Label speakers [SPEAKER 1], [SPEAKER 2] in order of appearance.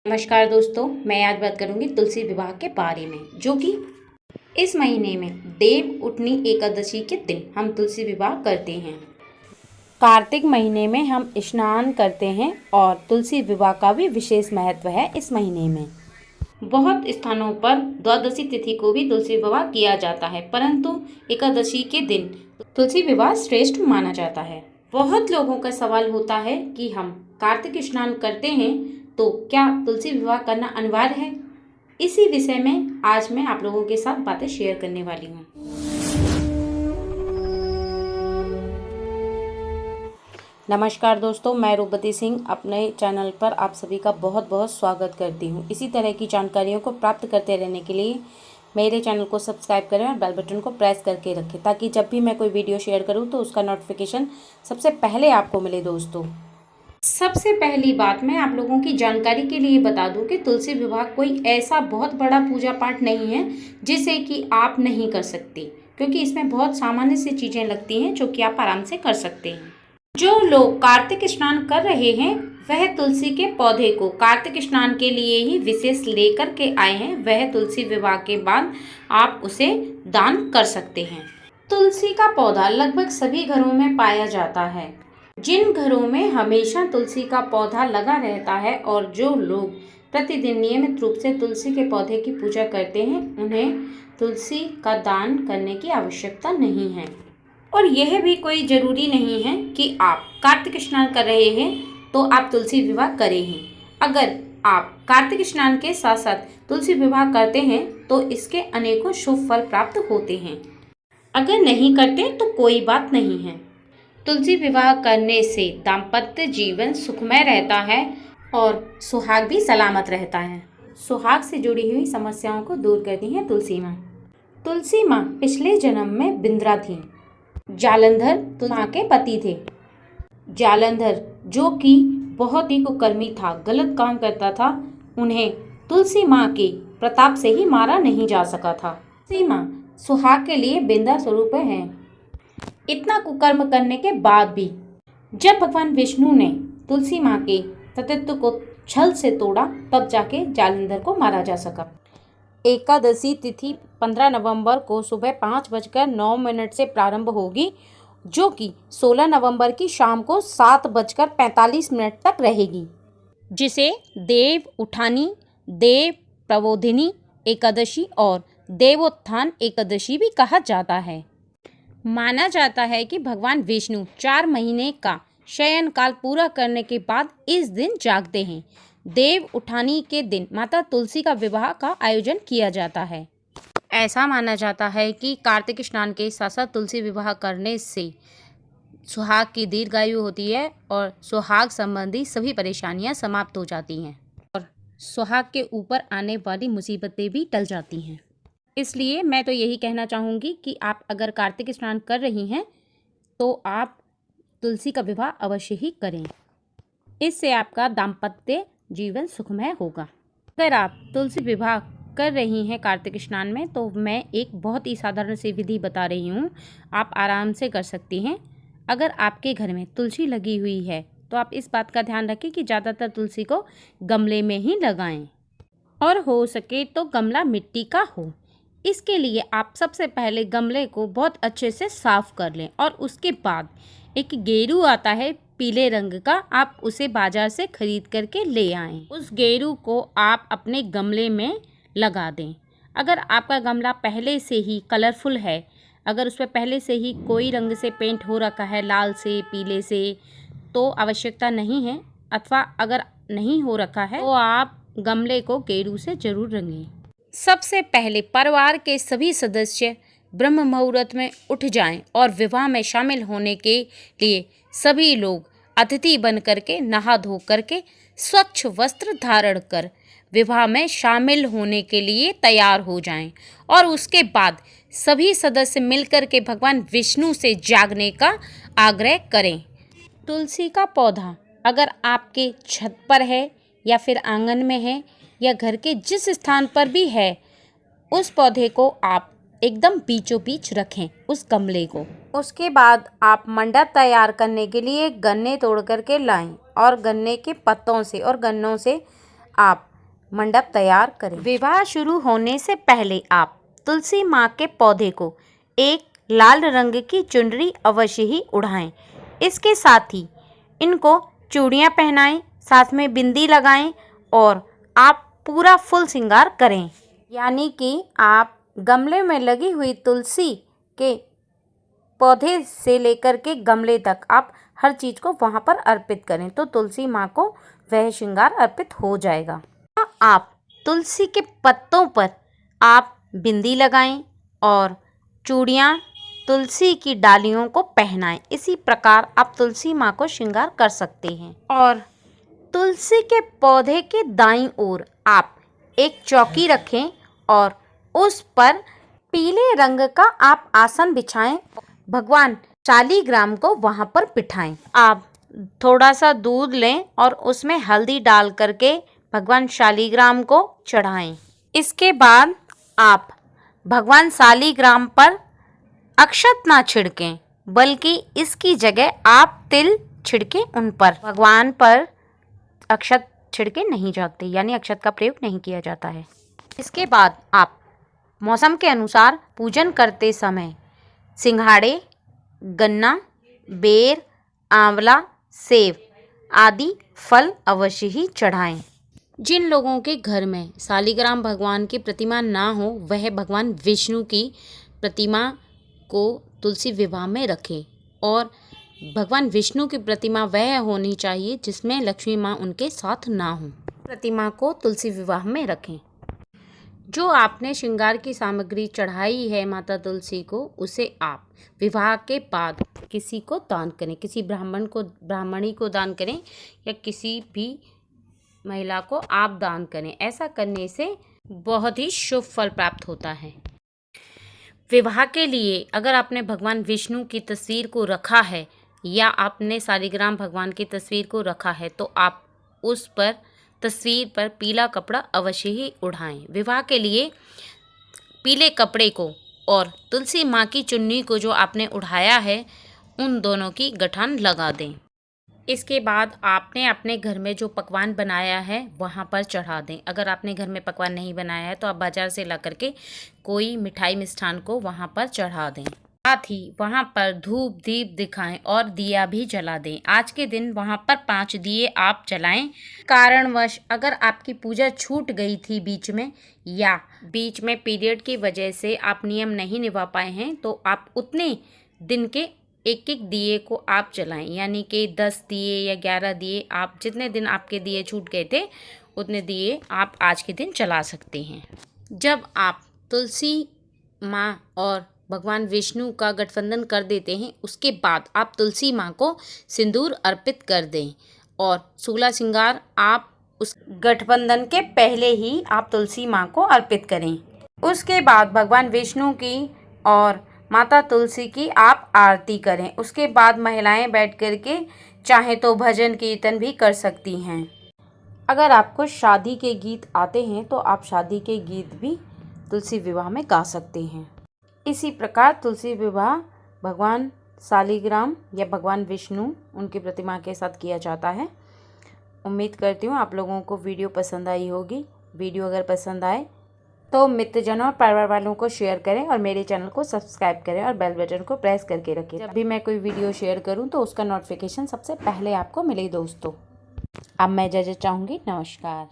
[SPEAKER 1] नमस्कार दोस्तों, मैं आज बात करूंगी तुलसी विवाह के बारे में, जो कि इस महीने में देव उठनी एकादशी के दिन हम तुलसी विवाह करते हैं। कार्तिक महीने में हम स्नान करते हैं और तुलसी विवाह का भी विशेष महत्व है। इस महीने में बहुत स्थानों पर द्वादशी तिथि को भी तुलसी विवाह किया जाता है, परंतु एकादशी के दिन तुलसी विवाह श्रेष्ठ माना जाता है। बहुत लोगों का सवाल होता है कि हम कार्तिक स्नान करते हैं तो क्या तुलसी विवाह करना अनिवार्य है। इसी विषय में आज मैं आप लोगों के साथ बातें शेयर करने वाली हूँ। नमस्कार दोस्तों, मैं रूपवती सिंह अपने चैनल पर आप सभी का बहुत बहुत स्वागत करती हूँ। इसी तरह की जानकारियों को प्राप्त करते रहने के लिए मेरे चैनल को सब्सक्राइब करें और बेल बटन को प्रेस करके रखें, ताकि जब भी मैं कोई वीडियो शेयर करूँ तो उसका नोटिफिकेशन सबसे पहले आपको मिले। दोस्तों, सबसे पहली बात मैं आप लोगों की जानकारी के लिए बता दूं कि तुलसी विवाह कोई ऐसा बहुत बड़ा पूजा पाठ नहीं है जिसे कि आप नहीं कर सकते, क्योंकि इसमें बहुत सामान्य सी चीज़ें लगती हैं जो कि आप आराम से कर सकते हैं। जो लोग कार्तिक स्नान कर रहे हैं वह तुलसी के पौधे को कार्तिक स्नान के लिए ही विशेष लेकर के आए हैं, वह तुलसी विवाह के बाद आप उसे दान कर सकते हैं। तुलसी का पौधा लगभग सभी घरों में पाया जाता है। जिन घरों में हमेशा तुलसी का पौधा लगा रहता है और जो लोग प्रतिदिन नियमित रूप से तुलसी के पौधे की पूजा करते हैं, उन्हें तुलसी का दान करने की आवश्यकता नहीं है। और यह भी कोई ज़रूरी नहीं है कि आप कार्तिक स्नान कर रहे हैं तो आप तुलसी विवाह करें ही। अगर आप कार्तिक स्नान के साथ साथ तुलसी विवाह करते हैं तो इसके अनेकों शुभ फल प्राप्त होते हैं। अगर नहीं करते तो कोई बात नहीं है। तुलसी विवाह करने से दाम्पत्य जीवन सुखमय रहता है और सुहाग भी सलामत रहता है। सुहाग से जुड़ी हुई समस्याओं को दूर करती हैं तुलसी माँ। तुलसी माँ पिछले जन्म में बिंद्रा थी। जालंधर माँ के पति थे। जालंधर जो कि बहुत ही कुकर्मी था, गलत काम करता था, उन्हें तुलसी माँ के प्रताप से ही मारा नहीं जा सका था। तुलसी माँ सुहाग के लिए बिंदा स्वरूप है। इतना कुकर्म करने के बाद भी जब भगवान विष्णु ने तुलसी माँ के सतीत्व को छल से तोड़ा, तब जाके जालंधर को मारा जा सका। एकादशी तिथि 15 नवंबर को सुबह 5:09 से प्रारंभ होगी, जो कि 16 नवंबर की शाम को 7:45 तक रहेगी, जिसे देव उठानी, देव प्रबोधिनी एकादशी और देवोत्थान एकादशी भी कहा जाता है। माना जाता है कि भगवान विष्णु 4 महीने का शयन काल पूरा करने के बाद इस दिन जागते हैं। देव उठानी के दिन माता तुलसी का विवाह का आयोजन किया जाता है। ऐसा माना जाता है कि कार्तिक स्नान के साथ साथ तुलसी विवाह करने से सुहाग की दीर्घायु होती है और सुहाग संबंधी सभी परेशानियां समाप्त हो जाती हैं और सुहाग के ऊपर आने वाली मुसीबतें भी टल जाती हैं। इसलिए मैं तो यही कहना चाहूँगी कि आप अगर कार्तिक स्नान कर रही हैं तो आप तुलसी का विवाह अवश्य ही करें। इससे आपका दाम्पत्य जीवन सुखमय होगा। अगर आप तुलसी विवाह कर रही हैं कार्तिक स्नान में, तो मैं एक बहुत ही साधारण सी विधि बता रही हूँ, आप आराम से कर सकती हैं। अगर आपके घर में तुलसी लगी हुई है तो आप इस बात का ध्यान रखें कि ज़्यादातर तुलसी को गमले में ही लगाएं और हो सके तो गमला मिट्टी का हो। इसके लिए आप सबसे पहले गमले को बहुत अच्छे से साफ़ कर लें और उसके बाद एक गेरू आता है पीले रंग का, आप उसे बाज़ार से ख़रीद करके ले आएं। उस गेरू को आप अपने गमले में लगा दें। अगर आपका गमला पहले से ही कलरफुल है, अगर उस पर पहले से ही कोई रंग से पेंट हो रखा है, लाल से, पीले से, तो आवश्यकता नहीं है। अथवा अगर नहीं हो रखा है तो आप गमले को गेरू से ज़रूर रंगें। सबसे पहले परिवार के सभी सदस्य ब्रह्म मुहूर्त में उठ जाएं और विवाह में शामिल होने के लिए सभी लोग अतिथि बन करके नहा धो करके स्वच्छ वस्त्र धारण कर विवाह में शामिल होने के लिए तैयार हो जाएं और उसके बाद सभी सदस्य मिलकर के भगवान विष्णु से जागने का आग्रह करें। तुलसी का पौधा अगर आपके छत पर है या फिर आंगन में है या घर के जिस स्थान पर भी है, उस पौधे को आप एकदम बीचों बीच रखें, उस गमले को। उसके बाद आप मंडप तैयार करने के लिए गन्ने तोड़ करके लाएं और गन्ने के पत्तों से और गन्नों से आप मंडप तैयार करें। विवाह शुरू होने से पहले आप तुलसी माँ के पौधे को एक लाल रंग की चुनरी अवश्य ही उड़ाएं। इसके साथ ही इनको चूड़ियाँ पहनाएं, साथ में बिंदी लगाएं और आप पूरा फुल श्रृंगार करें। यानी कि आप गमले में लगी हुई तुलसी के पौधे से लेकर के गमले तक आप हर चीज़ को वहाँ पर अर्पित करें, तो तुलसी माँ को वह श्रृंगार अर्पित हो जाएगा। आप तुलसी के पत्तों पर आप बिंदी लगाएं और चूड़ियाँ तुलसी की डालियों को पहनाएं। इसी प्रकार आप तुलसी माँ को श्रृंगार कर सकते हैं। और तुलसी के पौधे के दाईं ओर आप एक चौकी रखें और उस पर पीले रंग का आप आसन बिछाएं। भगवान शालिग्राम को वहाँ पर बिठाएं। आप थोड़ा सा दूध लें और उसमें हल्दी डाल करके भगवान शालिग्राम को चढ़ाएं। इसके बाद आप भगवान शालिग्राम पर अक्षत ना छिड़कें, बल्कि इसकी जगह आप तिल छिड़कें उन पर। भगवान पर अक्षत छिड़के नहीं जाते, यानी अक्षत का प्रयोग नहीं किया जाता है। इसके बाद आप मौसम के अनुसार पूजन करते समय सिंघाड़े, गन्ना, बेर, आंवला, सेब आदि फल अवश्य ही चढ़ाएं। जिन लोगों के घर में शालिग्राम भगवान की प्रतिमा ना हो, वह भगवान विष्णु की प्रतिमा को तुलसी विवाह में रखें। और भगवान विष्णु की प्रतिमा वह होनी चाहिए जिसमें लक्ष्मी माँ उनके साथ ना हो। प्रतिमा को तुलसी विवाह में रखें। जो आपने श्रृंगार की सामग्री चढ़ाई है माता तुलसी को, उसे आप विवाह के बाद किसी को दान करें, किसी ब्राह्मणी को दान करें या किसी भी महिला को आप दान करें। ऐसा करने से बहुत ही शुभ फल प्राप्त होता है। विवाह के लिए अगर आपने भगवान विष्णु की तस्वीर को रखा है या आपने शालिग्राम भगवान की तस्वीर को रखा है, तो आप उस पर तस्वीर पर पीला कपड़ा अवश्य ही उड़ाएं। विवाह के लिए पीले कपड़े को और तुलसी माँ की चुन्नी को जो आपने उठाया है, उन दोनों की गठान लगा दें। इसके बाद आपने अपने घर में जो पकवान बनाया है वहाँ पर चढ़ा दें। अगर आपने घर में पकवान नहीं बनाया है तो आप बाज़ार से ला करके कोई मिठाई मिष्ठान को वहाँ पर चढ़ा दें। साथ ही वहाँ पर धूप दीप दिखाएं और दिया भी जला दें। आज के दिन वहाँ पर 5 दिए आप जलाएं। कारणवश अगर आपकी पूजा छूट गई थी बीच में या बीच में पीरियड की वजह से आप नियम नहीं निभा पाए हैं, तो आप उतने दिन के एक एक दिए को आप जलाएं। यानी कि 10 दिए या 11 दिए, आप जितने दिन आपके दिए छूट गए थे उतने दिए आप आज के दिन जला सकते हैं। जब आप तुलसी माँ और भगवान विष्णु का गठबंधन कर देते हैं, उसके बाद आप तुलसी माँ को सिंदूर अर्पित कर दें और सूला श्रृंगार आप उस गठबंधन के पहले ही आप तुलसी माँ को अर्पित करें। उसके बाद भगवान विष्णु की और माता तुलसी की आप आरती करें। उसके बाद महिलाएं बैठ कर के चाहे तो भजन कीर्तन भी कर सकती हैं। अगर आपको शादी के गीत आते हैं तो आप शादी के गीत भी तुलसी विवाह में गा सकते हैं। इसी प्रकार तुलसी विवाह भगवान शालिग्राम या भगवान विष्णु उनकी प्रतिमा के साथ किया जाता है। उम्मीद करती हूँ आप लोगों को वीडियो पसंद आई होगी। वीडियो अगर पसंद आए तो मित्रजनों और परिवार वालों को शेयर करें और मेरे चैनल को सब्सक्राइब करें और बेल बटन को प्रेस करके रखें। जब भी मैं कोई वीडियो शेयर करूं तो उसका नोटिफिकेशन सबसे पहले आपको मिले दोस्तों। अब मैं इजाज़त चाहूँगी। नमस्कार।